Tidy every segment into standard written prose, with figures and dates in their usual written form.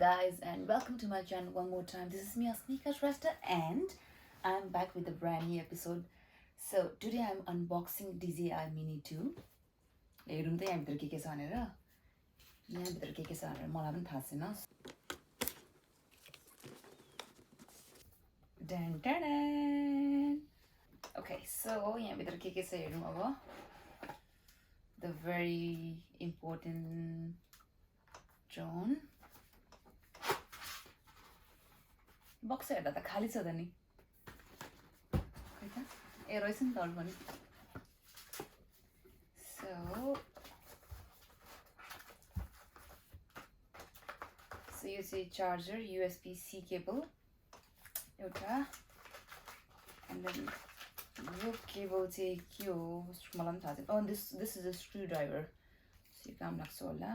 guys, and welcome to my channel one more time. This is me, Asmika Shrestha, and I'm back with a brand new episode. So today I'm unboxing DJI Mini 2. हेरौँ त यहाँभित्र के छ भनेर यहाँभित्र के छ भनेर मलाई पनि थाहा छैन. Done done. Okay, so यहाँभित्र के छ हेरौँ अब. The very important drone. Box हेर्दा त खाली छ त नि. खै त ए रहेछ नि त अरु पनि. So you see charger, USB-C cable, एउटा, and then यो cable चाहिँ के हो मलाई पनि थाहा छैन. Oh, this is a screwdriver. So यो काम लाग्छ होला.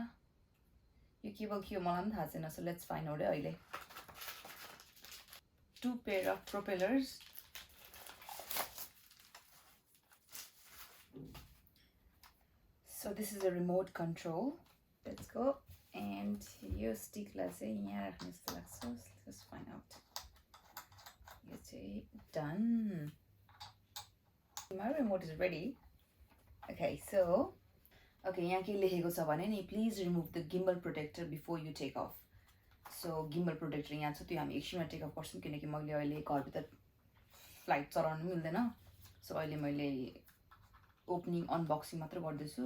यो cable के हो मलाई पनि थाहा छैन. So let's find out अहिले. Two pair of propellers. So this is a remote control. Let's go. And your stick, let's say, yeah, let's find out. Let's say done. My remote is ready. Okay, so यहाँ के लेखेको छ भने नि, please remove the gimbal protector before you take off. So gimbal protector यहाँ छ, त्यो हामी एकछिनमा टेक अफ गर्छौं किनकि मैले अहिले घरभित्र फ्लाइट चलाउन मिल्दैन. सो अहिले मैले ओपनिङ अनबक्सिङ मात्र गर्दैछु.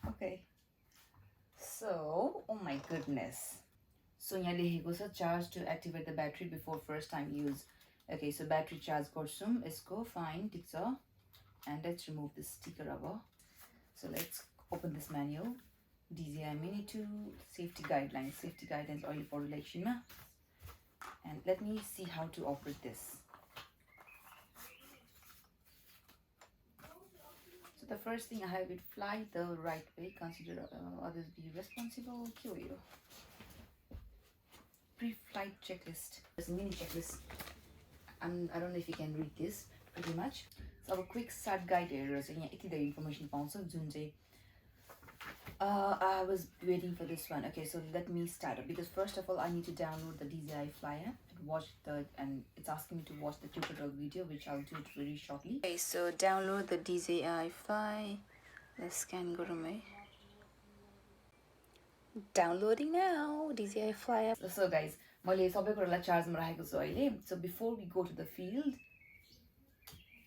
Okay. So, oh my goodness. So यहाँ लेखेको छ charge to activate the battery before first time use. Okay, so battery charge गर्छौं यसको. Fine, ठिक छ. And let's remove this sticker अब. So let's open this manual. DJI Mini 2 safety guidelines अहिले पढ्नु एकछिनमा. And let me see how to operate this. So the first thing I have it fly the right way. Consider others be responsible. के हो यो? Pre-flight checklist. There's a mini checklist. I don't know if you can read this pretty much. So अब quick start guide हेरेर चाहिँ यहाँ यति धेरै information पाउँछ जुन चाहिँ I was waiting for this one. Okay, so let me start it because first of all I need to download the DJI Fly app and it's asking me to watch the tutorial video, which I'll do it very shortly. Okay, so download the DJI Fly. Let's scan go to my downloading now. DJI Fly app. So guys, मैले सबै कुरालाई चार्जमा राखेको छु अहिले. So before we go to the field,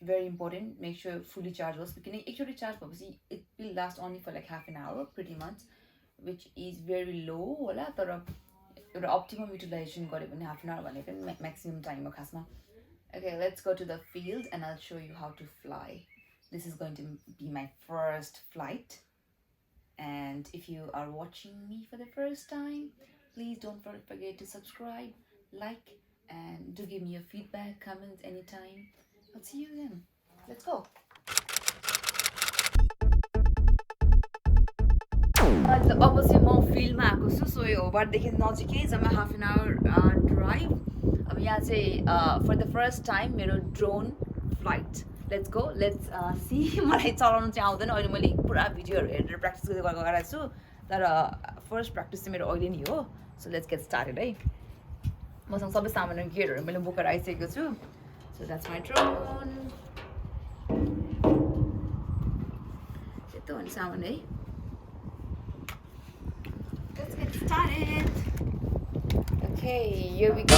very important, make sure fully charged was because actually charge purpose it will last only for like half an hour pretty much, which is very low होला. तर एउटा optimum utilization गरे भने half an hour भनेको maximum time हो खासमा. Okay, let's go to the field and I'll show you how to fly. This is going to be my first flight, and if you are watching me for the first time, please don't forget to subscribe, like, and do give me your feedback, comments anytime. I'll see you again. Let's go. अब चाहिँ म फिल्डमा आएको छु. सो यो होबारदेखि नजिकै जम्मा half an hour drive. अब यहाँ चाहिँ फर द फर्स्ट टाइम मेरो drone flight. Let's go, let's see. मलाई चलाउनु चाहिँ आउँदैन. अहिले मैले पुरा भिडियोहरू हेरेर प्र्याक्टिस गरेको छु, तर फर्स्ट प्र्याक्टिस चाहिँ मेरो अहिले नै हो. सो लेट्स गेट स्टार्टेड है. मसँग सबै सामानहरू गियरहरू मैले बोकेर आइसकेको छु. So that's my drone. Ito ang sound eh. Let's get started. Okay, here we go.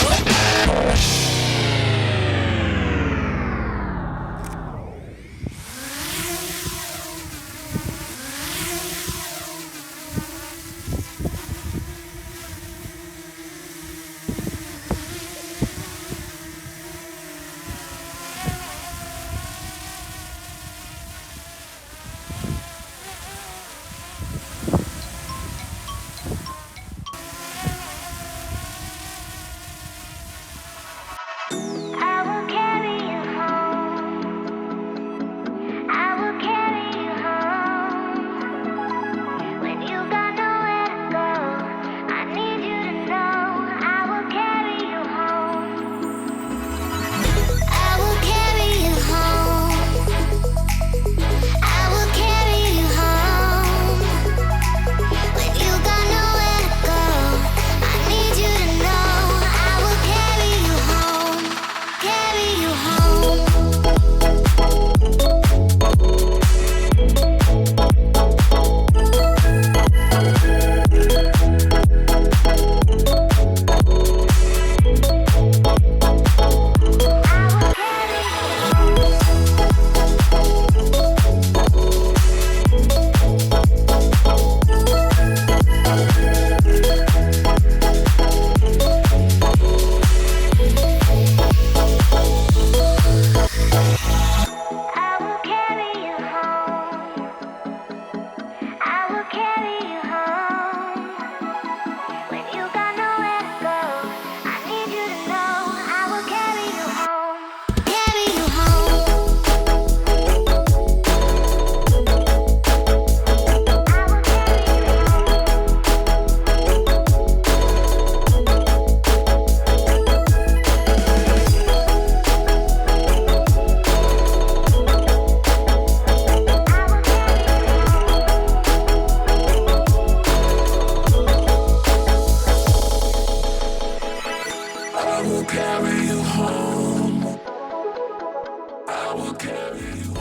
will carry you